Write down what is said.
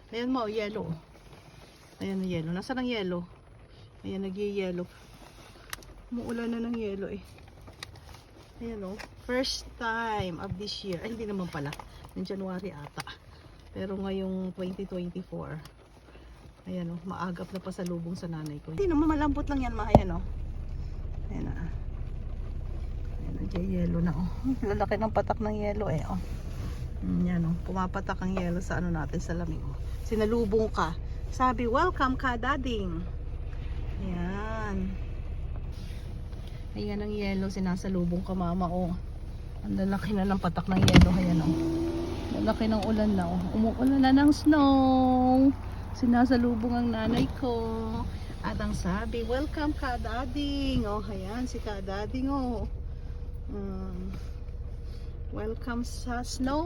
Ayan mo, yellow. Ayan ang yellow. Nasaan ang yellow? Ayan, nag-yellow. Umuulan na ng yellow eh. Ayan o. First time of this year. Ay, hindi naman pala. Ng January ata. Pero ngayong 2024. Ayan o. Maagap na pasalubong sa nanay ko. Hindi naman, malambot lang yan, ma. Ayan o. Ayan na. Ayan, nag-yellow na o. Lalaki ng patak ng yellow eh o. Yan o. Pumapatak ang yellow sa ano natin sa lamig o. Sinalubong ka. Sabi, welcome ka, dading. Ayan. Ayan ang yellow, sinasalubong ka, mama, oh. Ang lalaki na ng patak ng yellow, ayan, oh. Lalaki ng ulan na, oh. Umuulan na ng snow. Sinasalubong ang nanay ko. At ang sabi, welcome ka, dading. Oh, ayan, si ka, dading, oh. Welcome sa snow.